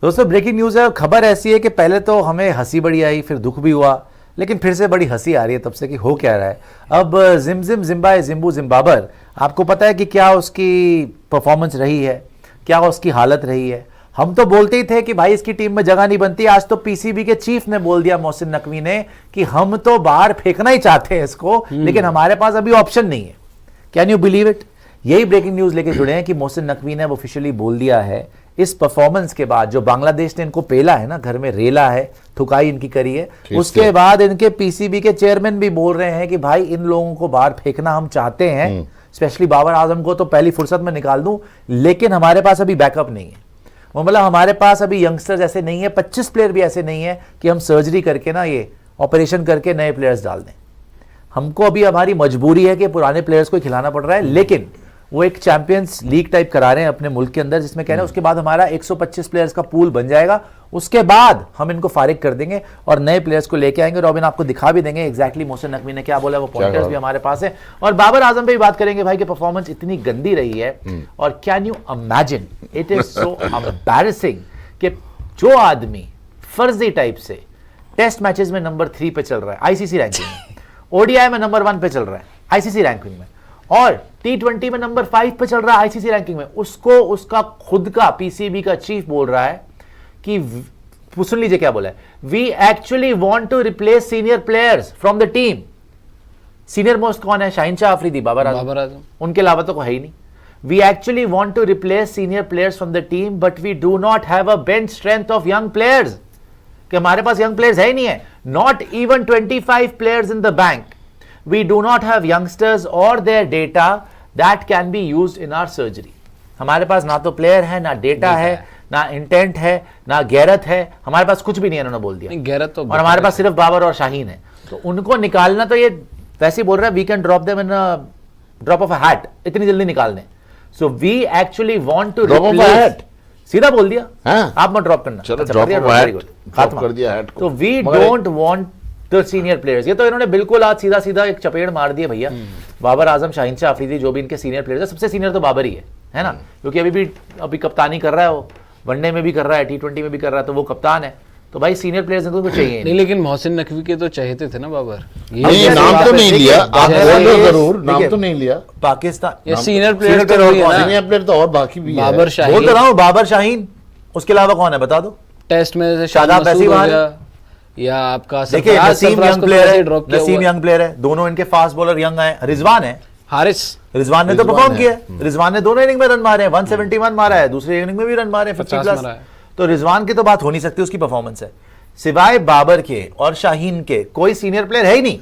दोस्तों breaking news है। खबर ऐसी है कि पहले तो हमें हंसी बड़ी आई, फिर दुख भी हुआ, लेकिन फिर से बड़ी हंसी आ रही है तब से कि हो क्या रहा है। अब जिमजिम जिम्बाए जिम्बू जिम्बाबर, आपको पता है कि क्या उसकी परफॉर्मेंस रही है, क्या उसकी हालत रही है। हम तो बोलते ही थे कि भाई इसकी टीम में जगह नहीं बनती। आज तो पीसीबी के चीफ ने बोल दिया, मोहसिन नकवी ने, कि हम तो बाहर फेंकना ही चाहते हैं इसको, लेकिन हमारे पास अभी ऑप्शन नहीं है। Can you believe it? यही ब्रेकिंग न्यूज लेके जुड़े हैं कि मोहसिन नकवी ने ऑफिशियली बोल दिया है इस परफॉर्मेंस के बाद, जो बांग्लादेश ने इनको पेला है ना, घर में रेला है, थुकाई इनकी करी है, उसके बाद इनके पीसीबी के चेयरमैन भी बोल रहे हैं कि भाई इन लोगों को बाहर फेंकना हम चाहते हैं, स्पेशली बाबर आजम को तो पहली फुर्सत में निकाल दूं, लेकिन हमारे पास अभी बैकअप नहीं है। वो मतलब हमारे पास अभी यंगस्टर्स ऐसे नहीं है, 25 प्लेयर भी ऐसे नहीं है कि हम सर्जरी करके ना, ये ऑपरेशन करके नए प्लेयर्स डाल दें। हमको अभी हमारी मजबूरी है कि पुराने प्लेयर्स को खिलाना पड़ रहा है, लेकिन वो एक चैंपियंस लीग टाइप करा रहे हैं अपने मुल्क के अंदर, जिसमें कह रहे हैं उसके बाद हमारा 125 प्लेयर्स का पूल बन जाएगा, उसके बाद हम इनको फारिग कर देंगे और नए प्लेयर्स को लेके आएंगे। रॉबिन आपको दिखा भी देंगे एग्जैक्टली मोहसिन नकवी ने क्या बोला, वो पॉइंटर्स भी हमारे पास है, और बाबर आजम पे भी बात करेंगे भाई कि परफॉर्मेंस इतनी गंदी रही है, और can you imagine, it is so embarrassing कि जो आदमी फर्जी टाइप से टेस्ट मैचेस में नंबर 3 पे चल रहा है आईसीसी रैंकिंग में, ओडीआई में नंबर 1 पे चल रहा है आईसीसी रैंकिंग में, और T20 में नंबर 5 पे चल रहा है आईसीसी रैंकिंग में, उसको उसका खुद का पीसीबी का चीफ बोल रहा है कि सुन लीजिए क्या बोला है, we actually want to replace senior players from the team. Senior most कौन है? शाहीन शाह अफरीदी, बाबर आजम, उनके अलावा तो कोई है ही नहीं। We actually want to replace senior players from the team but we do not have a bench strength of young players, कि हमारे पास यंग प्लेयर्स है ही नहीं है, not even 25 players in the bank. We do not have youngsters or their data that can be used in our surgery. हमारे पास ना तो प्लेयर है, ना डेटा है, ना इंटेंट है, ना गैरत है, हमारे पास कुछ भी नहीं है, उन्होंने बोल दिया। गैरत तो, और हमारे पास सिर्फ बाबर और शाहीन है, तो उनको निकालना तो ये वैसे ही बोल रहा है, we can drop them in drop of a hat, इतनी जल्दी निकालने। So we actually want to replace, सीधा बोल दिया, आप मत ड्रॉप करना, चलो ड्रॉप कर दिया हैट को। तो वी डोंट वांट तो सीनियर प्लेयर्स, ये तो इन्होंने बिल्कुल आज सीधा सीधा एक चपेड़ मार दिया भैया। बाबर आजम, शाहीन शाह अफरीदी, जो भी इनके सीनियर प्लेयर्स है, सबसे सीनियर तो बाबर ही है ना, क्योंकि अभी कप्तानी कर रहा है, वो वनडे में भी कर रहा है, T20 में भी कर रहा है, तो वो कप्तान है। तो भाई सीनियर प्लेयर्स इनको तो चाहिए नहीं, लेकिन मोहसिन नकवी के तो चाहते थे ना बाबर, ये नाम तो नहीं लिया, आप बोल दो जरूर, नाम तो नहीं लिया। पाकिस्तान सीनियर प्लेयर तो और बाकी भी बाबर शाहीन, बोल तो रहा हूँ, बाबर शाहीन, उसके अलावा कौन है बता दो। टेस्ट में शादाब वैसी या आपका देखिए नसीम यंग प्लेयर है, नसीम यंग प्लेयर है, दोनों इनके फास्ट बॉलर यंग है। रिजवान है, हारिस, रिजवान ने तो परफॉर्म किया है, रिजवान ने दोनों इनिंग में रन मारे हैं, 171 मारा है, दूसरी इनिंग में भी रन मारे 50 प्लस, तो रिजवान की तो बात हो नहीं सकती, उसकी परफॉर्मेंस है। सिवाय बाबर के और शाहीन के कोई सीनियर प्लेयर है ही नहीं,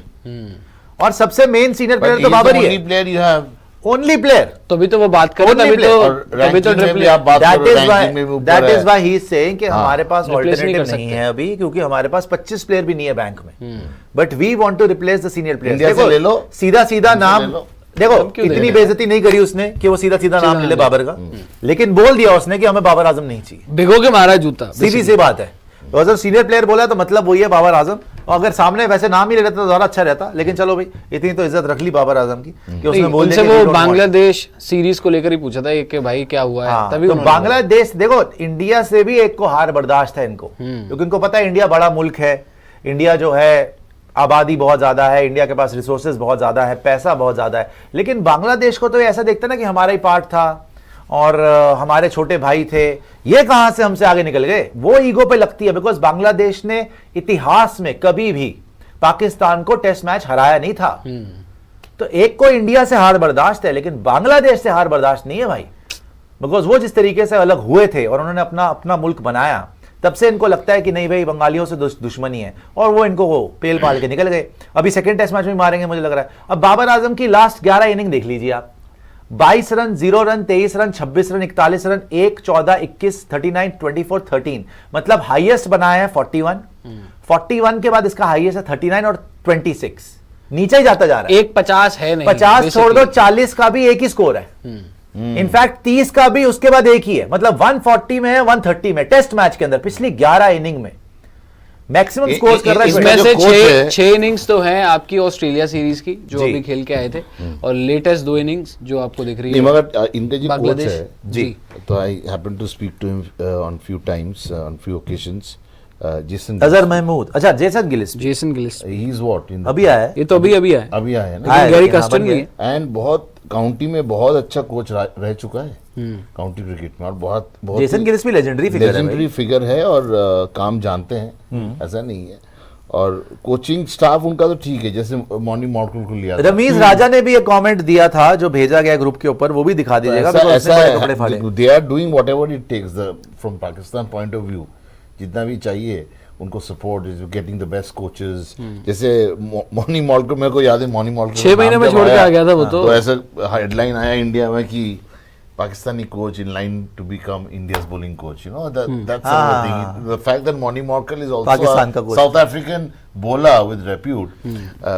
और सबसे मेन सीनियर प्लेयर तो बाबर ही है, ओनली प्लेयर। तो भी तो वो बात कर रहे that is why he is saying कि हमारे पास अल्टरनेटिव नहीं है अभी, क्योंकि हमारे पास 25 प्लेयर भी नहीं है बैंक में, but we want to replace the senior players. देखो ले लो, सीधा सीधा नाम देखो, इतनी बेइज्जती नहीं करी उसने कि वो सीधा सीधा नाम ले ले बाबर का, लेकिन बोल दिया उसने कि हमें बाबर आजम नहीं चाहिए, भिगो के मारा जूता, सीधी सी बात है। तो अगर सीनियर प्लेयर बोला तो मतलब वही है बाबर आजम, और अगर सामने वैसे नाम ही ले लेता तो ज्यादा अच्छा रहता, लेकिन चलो भाई इतनी तो इज्जत रख ली बाबर आजम की कि उसने बोल दिया। वो बांग्लादेश सीरीज को लेकर ही पूछा था कि भाई क्या हुआ है, हाँ, तभी तो बांग्लादेश देखो, इंडिया से भी एक को हार बर्दाश्त है इनको, क्योंकि इनको पता है इंडिया बड़ा मुल्क है, इंडिया जो है आबादी बहुत ज्यादा है, इंडिया के पास रिसोर्सेज बहुत ज्यादा है, पैसा बहुत ज्यादा है, लेकिन बांग्लादेश को तो ऐसा देखता ना कि हमारा ही पार्ट था और हमारे छोटे भाई थे, ये कहां से हमसे आगे निकल गए, वो ईगो पे लगती है। बिकॉज बांग्लादेश ने इतिहास में कभी भी पाकिस्तान को टेस्ट मैच हराया नहीं था, तो एक को इंडिया से हार बर्दाश्त है, लेकिन बांग्लादेश से हार बर्दाश्त नहीं है भाई, बिकॉज वो जिस तरीके से अलग हुए थे और उन्होंने अपना मुल्क बनाया, तब से इनको लगता है कि नहीं भाई बंगालियों से दुश्मनी है, और वो इनको वो पेल पाल के निकल गए। अभी सेकंड टेस्ट मैच में मारेंगे मुझे लग रहा है। अब बाबर आजम की लास्ट 11 इनिंग देख लीजिए आप, 22 run, 0 run, 23 run, 26 run, 41 run, 1, 14, 21, 39, 24, 13, मतलब हाईएस्ट बनाया है 41, 41 के बाद इसका हाईएस्ट है 39 और 26, नीचे ही जाता जा रहा है। एक 50 है नहीं, 50 छोड़ दो, 40 का भी एक ही स्कोर है, इनफैक्ट 30 का भी उसके बाद एक ही है, मतलब 140 में है, 130 में टेस्ट मैच के अंदर पिछली 11 इनिंग में। मैक्सिमम स्कोर्स कर रहा है। इसमें जो से कोच है- छह इनिंग्स तो हैं आपकी ऑस्ट्रेलिया सीरीज की जो जी। अभी खेल के आए थे, और लेटेस्ट 2 इनिंग्स जो आपको दिख रही नहीं है मगर इनके जो कोच बांग्लादेश। है जी। तो I happen to speak to him on few times on few occasions Jason Azhar Mahmood, अच्छा Jason Gillespie Jason Gillespie he is what in अभी आया है। ये तो अभी आया है, अभी आया है ना आया है, गैरी लेकिन हाँ, कस्टन बन नहीं गया। है। एंड बहुत काउंटी में बहुत अच्छा कोच रह चुका है काउंटी क्रिकेट में, और बहुत बहुत जेसन गिलिस भी लेजेंडरी फिगर है भाई। लेजेंडरी फिगर है और काम जानते हैं, ऐसा नहीं है। और कोचिंग स्टाफ उनका तो ठीक है, जैसे मॉर्निंग मॉर्कल को लिया था। रमीज राजा ने भी एक कमेंट दिया था जो भेजा गया ग्रुप के ऊपर, वो भी दिखा दीजिएगा ऐसा because ऐसा उसने बड़े कपड़े फाड़े। है, they are doing whatever it takes from Pakistan point of view, जितना भी चाहिए उनको support, is getting the best coaches. जैसे मॉर्निंग मॉर्कल, मेरे को याद है मॉर्निंग मॉर्कल 6 महीने में छोड़ के आ गया था वो तो। ऐसा हेडलाइन आया इंडिया में कि Pakistani coach in line to become India's bowling coach, you know that's thing. The fact that Morne Morkel is Pakistan का also coach. South African bowler with repute,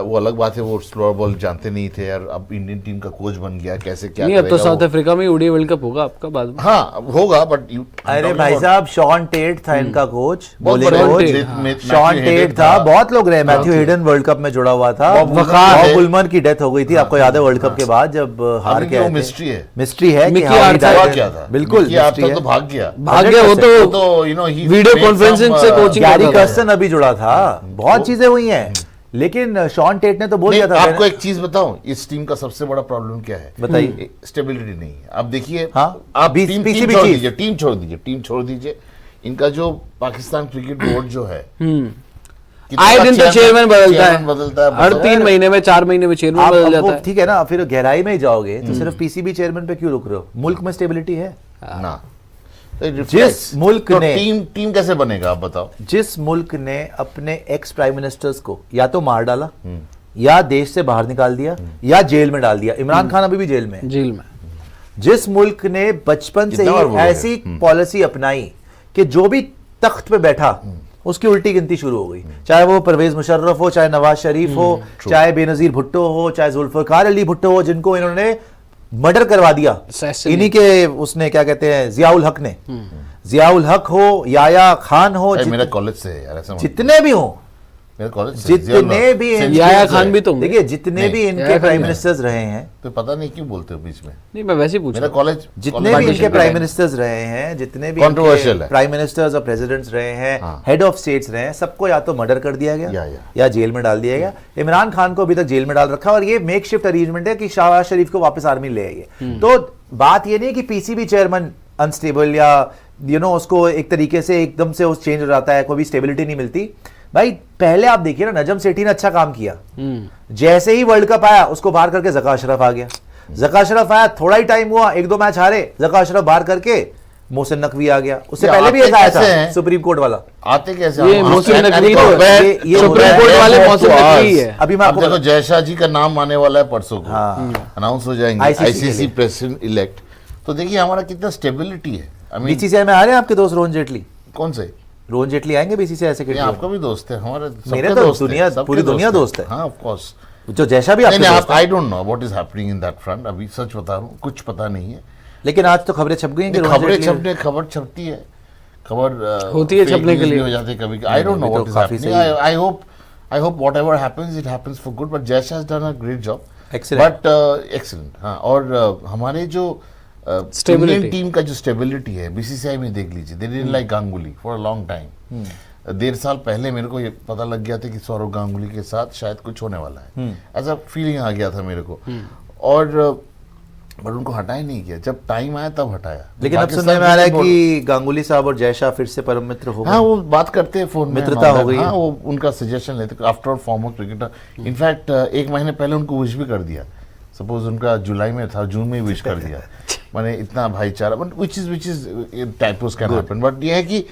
वो अलग बात है, वो स्लोअर बॉल जानते नहीं थे यार, अब इंडियन टीम का कोच बन गया, कैसे क्या नहीं, अब तो करेगा साउथ वो। अफ्रीका में ओडीआई वर्ल्ड कप होगा आपका बाद में। हाँ होगा, बट अरे भाई साहब, शॉन टेट था इनका कोच, बहुत बॉलिंग बड़े कोच। टेट, शॉन टेट था, बहुत लोग रहे। मैथ्यू हेडन वर्ल्ड कप में जुड़ा हुआ था। बॉब बुलमन की डेथ हो गई थी, आपको याद है, वर्ल्ड कप के बाद जब हार के वो आए थे। मिस्ट्री है। मिस्ट्री है कि मिकी हाँ, he आर्थर died हुआ in- क्या था? बिल्कुल मिकी मिस्ट्री आर्थर तो है। भाग गया। भाग गया वो 100% तो you know, he video made conferencing some, से कोचिंग गैरी करता था। कर्सन अभी जुड़ा था, बहुत चीजें हुई हैं, लेकिन शॉन टेट ने तो बोल नहीं, दिया था। आपको एक चीज बताऊं, इस टीम का सबसे बड़ा प्रॉब्लम क्या है? बताइए। स्टेबिलिटी नहीं है। अब देखिए, हाँ, आप बीस- टीम PCB छोड़ चीफ। दीजिए, टीम छोड़ दीजिए। इनका जो पाकिस्तान क्रिकेट बोर्ड जो है, कितना आए दिन तो चेयरमैन बदलता बदलता है, हर 3 महीने में 4 महीने में चेयरमैन आप बदल अब जाता वो है। ठीक है ना, फिर गहराई में ही जाओगे तो सिर्फ पीसीबी चेयरमैन पे क्यों रुक रहे हो? मुल्क में स्टेबिलिटी है। ना तो it reflects। जिस मुल्क तो ने- टीम कैसे बनेगा आप बताओ? जिस मुल्क ने अपने एक्स प्राइम मिनिस्टर्स को या तो मार डाला, या देश से बाहर निकाल दिया, या जेल में डाल दिया। इमरान खान अभी भी जेल में है। जेल में। जिस मुल्क ने बचपन से कितना बार ही बोलोगे? ऐसी पॉलिसी अपनाई कि जो भी तख्त पे बैठा उसकी उल्टी गिनती शुरू हो गई, चाहे वो परवेज मुशर्रफ हो, चाहे नवाज शरीफ हो, चाहे बेनजीर भुट्टो हो, चाहे जुल्फकार अली भुट्टो हो, जिनको इन्होंने मर्डर करवा दिया। Assassinate। इन्हीं के उसने क्या कहते हैं, जियाउल हक ने, जियाउल हक हो, याया खान हो, अरे मेरा कॉलेज से है यार, ऐसा मत- जितने भी हो, मेरा कॉलेज से जितने भी याया खान भी तो होंगे। देखिए जितने भी याया इनके खान प्राइम भी है। मिनिस्टर्स रहे हैं, तो पता नहीं क्यों बोलते हो बीच में। नहीं, मैं वैसे ही पूछ मेरा रहा हूँ। कॉलेज जितने भी इनके प्राइम मिनिस्टर्स रहे हैं, जितने भी Controversial इनके है। प्राइम मिनिस्टर्स और प्रेसिडेंट्स रहे हैं, हाँ। हेड ऑफ स्टेट्स रहे हैं, सबको या तो मर्डर कर दिया गया या। या जेल में डाल दिया गया। इमरान खान को अभी तक जेल में डाल रखा, और ये मेक शिफ्ट अरेंजमेंट है कि शहबाज शरीफ को वापस आर्मी ले आइए। तो बात ये नहीं है कि पीसीबी चेयरमैन अनस्टेबल या उसको एक तरीके से एकदम से उस चेंज हो जाता है, कोई भी स्टेबिलिटी नहीं मिलती। भाई पहले आप देखिए ना, नजम सेठी ने अच्छा काम किया, जैसे ही वर्ल्ड कप आया उसको बाहर करके जका अशरफ आ गया। जका अशरफ आया, थोड़ा ही टाइम हुआ, 1-2 मैच हारे, जका अशरफ बाहर करके मोहसिन नकवी आ गया। उससे ये पहले भी आते एक आया कैसे था हैं? सुप्रीम कोर्ट वाला। आते कैसे? ये हम- मोहसिन and- and नकवी तो तो मैं- ये हो सुप्रीम रहा है, कोर्ट वाले मैं मोहसिन तो नकवी आज- ही है। अभी मैं अब आपको देखो जयशाह जी का नाम आने वाला है परसों को, हाँ। अनाउंस हो जाएंगे ICC के आईसीसी लिए। President elect. तो देखिए हमारा कितना स्टेबिलिटी है। आई मीन बीसीसीआई में आ रहे हैं आपके दोस्त रोहन जेटली? कौन से? रोहन जेटली आएंगे बीसीसीआई से? ये आपका भी दोस्त है, हमारे सबके मेरे तो दोस्त हैं, दुनिया- सबके पूरी दुनिया दोस्त है। हाँ ऑफ कोर्स। जो जैसा भी नहीं आपके नहीं, दोस्त आप हैं। I don't know what is happening in that front. अभी सच बता रहा हूँ, कुछ पता नहीं है। लेकिन आज तो खबरें छप गई हैं कि रोहन खबरें जेटली- छपने, खबर छपती है, खबर होती है fake छपने के news भी लिए। हो जाती है कभी। आई डोंट नो अभी तो व्हाट इज काफी हैपनिंग। सही है। I hope whatever happens it happens for good, but Jay Shah has done a great job. Excellent. But excellent. हाँ, और हमारे जो Stability. इंडियन टीम का जो स्टेबिलिटी है, बीसीसीआई में देख लीजिए, they didn't like Ganguly for a long time. 1.5 साल पहले मेरे को ये पता लग गया था कि सौरव गांगुली के साथ शायद कुछ होने वाला है, ऐसा फीलिंग आ गया था मेरे को। और बट उनको हटाया नहीं किया, जब टाइम आया तब हटाया। लेकिन अब पाकिस्तान सुनने में आ रहा है क्रिकेट कि गांगुली साहब और जयशाह फिर से परम मित्र हो बोर्ड- हाँ गए। वो बात करते हैं फोन में, मित्रता हो गई है। हाँ वो उनका सजेशन लेते, after all farmer cricketer. In fact 1 महीने पहले उनको विश भी कर दिया। सपोज उनका जुलाई में था, जून में विश कर दिया। माने इतना भाईचारा, but which is types can happen. But ये है कि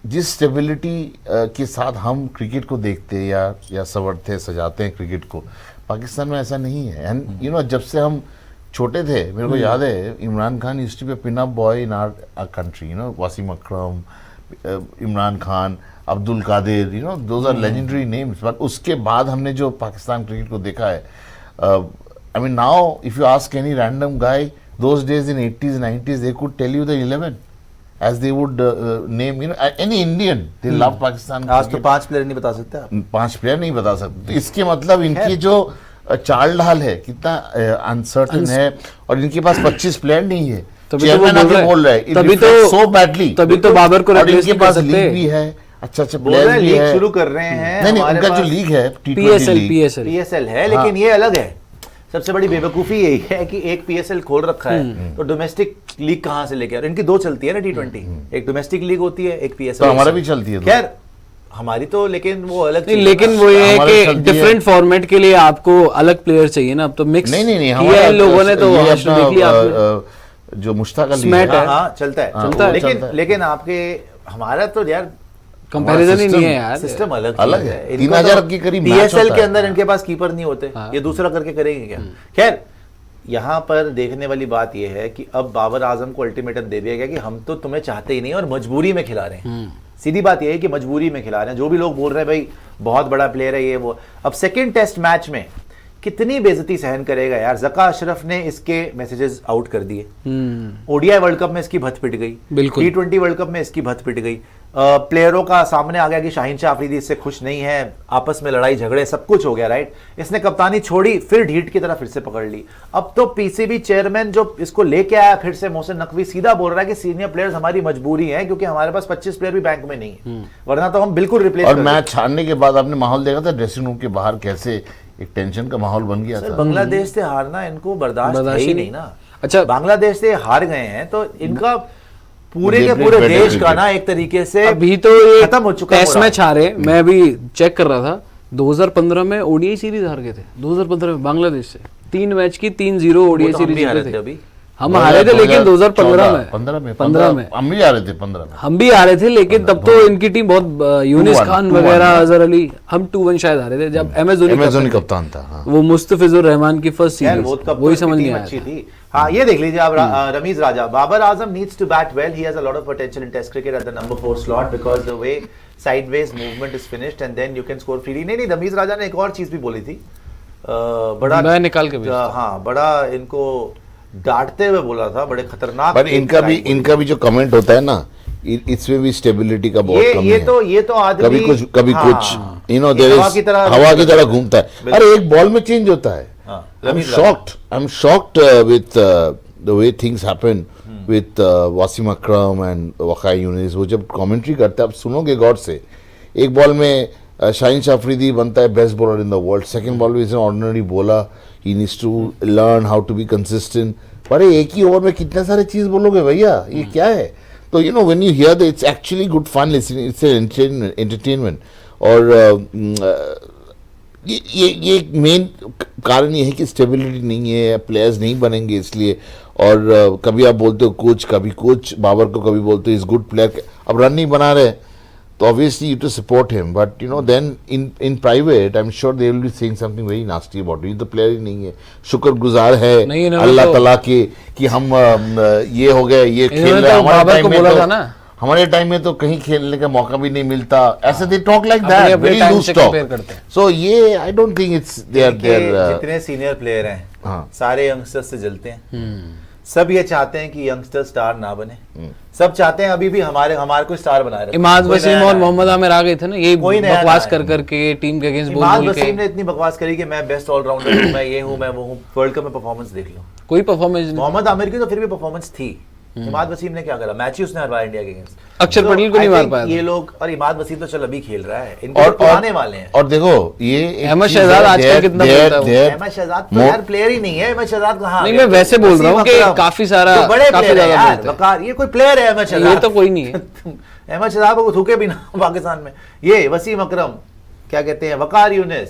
जिस स्टेबिलिटी के साथ हम क्रिकेट को देखते या संवरते सजाते हैं क्रिकेट को, पाकिस्तान में ऐसा नहीं है। एंड यू नो, जब से हम छोटे थे, मेरे को याद है Imran Khan used to be a pin up boy in our country, you know, Wasim Akram, Imran Khan, Abdul Qadir, you know, those are legendary names. But उसके बाद हमने जो पाकिस्तान क्रिकेट को देखा है, I mean now if you ask any random guy, those days in 80s 90s, they could tell you the 11 as they would name, any Indian, they love Pakistan. आज तो 5 player नहीं बता सकते आप। 5 प्लेयर नहीं बता सकते, तो इसके मतलब इनकी जो चाल ढाल है कितना अनसर्टन है, और इनके पास 25 प्लेयर नहीं है। तभी तो वो बोल रहा है, तभी तो सो बैडली, तभी तो बाबर को और replace इनके नहीं कर पास सकते। लीग भी है, अच्छा बोल रहे प्लेयर हैं भी लीग है। शुरू कर रहे हैं। नहीं हमारे उनका जो पास लीग है PSL है, लेकिन ये अलग है। सबसे बड़ी बेवकूफी यही है कि एक PSL खोल रखा है तो डोमेस्टिक लीग कहाँ से लेके, और इनकी 2 चलती है ना T20, एक डोमेस्टिक लीग होती है, एक PSL। तो हमारा भी चलती है। खैर हमारी तो, लेकिन वो अलग नहीं, चीज़ लेकिन है ना। वो ये है हमारे कि चलती है। डिफरेंट फॉर्मेट के लिए आपको अलग प्लेयर चाहिए ना, अब तो मिक्स नहीं किया है लोगों ने, तो ये आज तो देख लिया आपने। अपना जो मुश्ताक अली स्मैट है, है। हाँ चलता है, चलता है, लेकिन चलता है। लेकिन आपके हमारा तो यार कंपैरिजन ही system- नहीं है यार। सिस्टम अलग अलग चीज़ है। इनको 3000 तो के करीब मैच PSL होता के है। अंदर इनके पास कीपर नहीं होते, हाँ। ये दूसरा करके करेंगे क्या। खैर यहाँ पर देखने वाली बात यह है कि अब बाबर आजम को अल्टीमेटम दे दिया गया कि हम तो तुम्हें चाहते ही नहीं और मजबूरी में खिला रहे हैं। सीधी बात यह है कि मजबूरी में खिला रहे हैं। जो भी लोग बोल रहे हैं भाई बहुत बड़ा प्लेयर है ये वो, अब सेकंड टेस्ट मैच में कितनी बेइज्जती सहन करेगा यार। जका अशरफ ने इसके मैसेजेस आउट कर दिए, ODI वर्ल्ड कप में इसकी भत पिट गई, बिल्कुल। T20 वर्ल्ड कप में इसकी भत पिट गई। प्लेयरों का सामने आ गया कि शाहीन शाह अफरीदी इससे खुश नहीं है, आपस में लड़ाई झगड़े सब कुछ हो गया, राइट। इसने कप्तानी छोड़ी, फिर ढीठ की तरह फिर से पकड़ ली। अब तो PCB चेयरमैन जो इसको लेके आया फिर से, मोहसिन नकवी, सीधा बोल रहा है कि सीनियर प्लेयर्स हमारी मजबूरी है क्योंकि हमारे पास 25 प्लेयर भी बैंक में नहीं है, वरना तो हम बिल्कुल रिप्लेस और मैच हारने के बाद आपने माहौल देखा था ड्रेसिंग रूम के बाहर कैसे एक टेंशन का माहौल बन गया था। बांग्लादेश से हारना इनको बर्दाश्त है ही नहीं ना। अच्छा, बांग्लादेश से हार गए हैं तो इनका पूरे के They पूरे played better देश का cricket. ना एक तरीके से अभी तो ये खत्म हो चुका है टेस्ट मोराल। मैच हारे। मैं अभी चेक कर रहा था, 2015 में ODI सीरीज हार गए थे, 2015 में बांग्लादेश से 3 मैच की 3-0 वो ODI तो हम भी सीरीज हारे जीते थे थे। अभी। हम हारे थे, लेकिन 2015 में 15 में हम भी आ रहे थे 15 में। हम भी आ रहे थे, लेकिन तब तो इनकी टीम बहुत यूनिस 2-1 खान वगैरह, अजहर अली, हम 2-1 शायद हारे थे जब MS धोनी कप्तान था। हाँ। वो मुस्तफिजुर रहमान की फर्स्ट यार सीरीज, वो कप वही तो समझ टीम नहीं आया अच्छी था। थी। हाँ ये देख लीजिए आप, Ramiz Raja, Babar Azam needs to bat well, he has a lot of potential in test cricket at the number 4 slot because the way sideways movement is finished and then you can score freely. नहीं रमीज राजा ने एक और चीज भी बोली थी, बड़ा मैं निकाल के भेजता हाँ बड़ा इनको डांटते हुए बोला था, बड़े खतरनाक। पर इनका भी जो कमेंट होता है ना, इसमें भी स्टेबिलिटी का बहुत कमी है। ये तो आदमी कभी हाँ, कुछ देयर हवा इज की तरह हवा की तरह घूमता है। अरे एक बॉल में चेंज होता है। हाँ, I'm shocked with the way things happen with Wasim Akram and Wakai Yunis। वो जब कमेंट्री करते हैं आप सुनोगे गौर से, एक बॉल में शाहीन शाह अफरीदी बनता है best bowler in the world, second ball में is an ordinary bowler, he needs to learn how to be consistent. पर एक ही ओवर में कितने सारे चीज बोलोगे भैया, ये क्या है। तो you know when you hear that it's actually good fun listening, it's entertainment. और ये मेन कारण ये है कि स्टेबिलिटी नहीं है, प्लेयर्स नहीं बनेंगे इसलिए। और कभी आप बोलते हो कोच, कभी कोच बाबर को कभी बोलते हो इज गुड प्लेयर, अब रन नहीं बना रहे तो obviously you to support him, but you know then in private I am sure they will be saying something very nasty about you. तो प्लेयर ही नहीं है, शुक्रगुजार है अल्लाह ताला के कि हम ये हो गए, ये खेल रहे हैं। हमारे टाइम में तो कहीं खेलने का मौका भी नहीं मिलता, ऐसे they talk like that, very loose talk. So ये I don't think it's there जितने सीनियर प्लेयर हैं हाँ। सारे यंगस्टर्स से जलते हैं। सब ये चाहते हैं कि यंगस्टर स्टार ना बने, सब चाहते हैं अभी भी हमारे को स्टार बनाए रखें। इमाद वसीम और मोहम्मद आमिर आ गए थे ना, ये बकवास कर करके टीम के अगेंस्ट इमाद वसीम ने इतनी बकवास करी कि मैं बेस्ट ऑलराउंडर हूं, मैं ये हूं, मैं वो हूं। वर्ल्ड कप में परफॉर्मेंस देख लो, कोई परफॉर्मेंस। मोहम्मद आमिर की तो फिर भी परफॉर्मेंस थी, इमाद वसीम ने क्या करा, मैच ही उसने हरवाया इंडिया के अगेंस्ट। अक्षर पटेल को नहीं मार पाया ये लोग, और इमाद वसीम तो चल अभी खेल रहा है, इनके पुराने वाले हैं। और देखो ये अहमद शहजाद आजकल कितना खेलता है। अहमद शहजाद तो यार प्लेयर ही नहीं है, अहमद शहजाद कहां? नहीं मैं वैसे बोल रहा हूँ कि काफी सारा बड़े प्लेयर है यार, वकार ये कोई प्लेयर है अहमद शहजाद? ये तो कोई नहीं है। अहमद शहजाद को थूके भी ना पाकिस्तान में। ये वसीम अकरम, क्या कहते हैं, वकार यूनिस,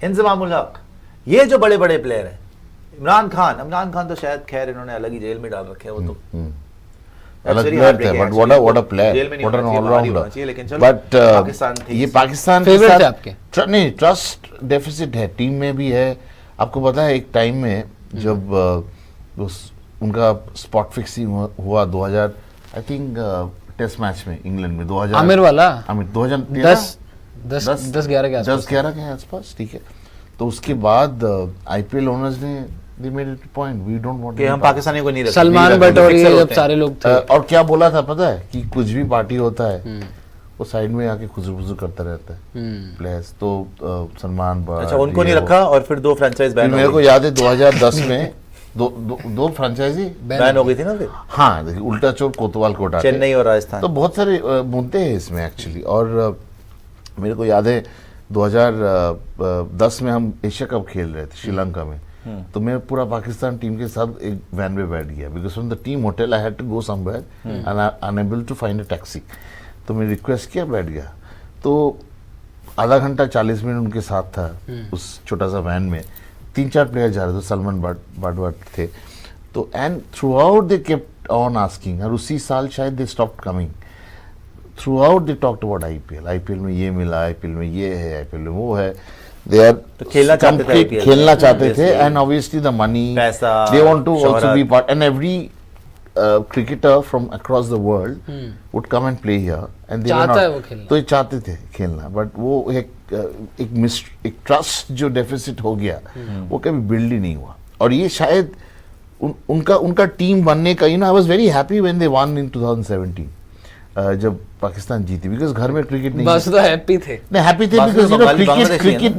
इंजमामुल हक, ये जो बड़े बड़े प्लेयर हैं। इमरान खान तो शायद खैर इन्होंने अलग ही जेल में डाल रखे हैं, वो तो अलग प्लेयर थे, but what a player, what an allrounder. But ये पाकिस्तान के साथ नहीं ट्रस्ट डेफिसिट है, टीम में भी है। आपको पता है एक टाइम में जब उनका स्पॉट फिक्सिंग हुआ 2000 आई थिंक टेस्ट मैच में इंग्लैंड में 2000 आमिर वाला 2010-11 के आसपास, ठीक है। तो उसके बाद आईपीएल ओनर्स ने They made it a point. We don't want कि any हम party. पाकिस्तानियों को नहीं रखते सलमान नहीं भट्ट और रखते, ये fixer जब होते हैं। सारे लोग थे। और क्या बोला था पता है कि कुछ भी पार्टी होता है वो साइड में आके खुजर करता रहता है प्लेयर्स। तो सलमान भट्ट, अच्छा उनको ये नहीं वो। रखा और फिर 2 फ्रेंचाइज फिर बैन मेरे हो को गई। याद है 2010 में दो फ्रेंचाइजी बैन हो गई थी ना फिर हाँ देखिए, उल्टा चोर कोतवाल को हटाते। चेन्नई और राजस्थान। तो बहुत सारे मुद्दे हैं इसमें एक्चुअली। और मेरे को याद है 2010 में हम एशिया कप खेल रहे थे श्रीलंका में। तो मैं पूरा पाकिस्तान टीम के साथ एक वैन में बैठ गया because from the team hotel I had to go somewhere and I unable to find a taxi. तो मैं रिक्वेस्ट किया, बैठ गया। तो आधा घंटा 40 मिनट उनके साथ था उस छोटा सा वैन में। 3-4 प्लेयर जा रहे थे, सलमान भट्ट थे। तो and through out they kept on asking, और उसी साल शायद they stopped coming. Through out they talked about IPL में ये मिला, आईपीएल में ये है, आईपीएल में वो है। दे आर तो खेलना चाहते थे IPL, खेलना चाहते थे obviously। And obviously the money, पैसा, दे वांट टू आल्सो शोहरत। Be part and every cricketer from across the world would come and play here and they were चाहता not, है वो खेलना। तो ये चाहते थे खेलना, बट वो एक ट्रस्ट जो डेफिसिट हो गया वो कभी बिल्ड ही नहीं हुआ। और ये शायद उनका टीम बनने का, I was very happy when they one in 2017 जब पाकिस्तान जीती, बिकॉज घर में क्रिकेट नहीं, बस तो हैप्पी थे। नहीं हैप्पी थे बाकी बिकॉज तो बंगाली बांग्लादेशी है ना। क्रिकेट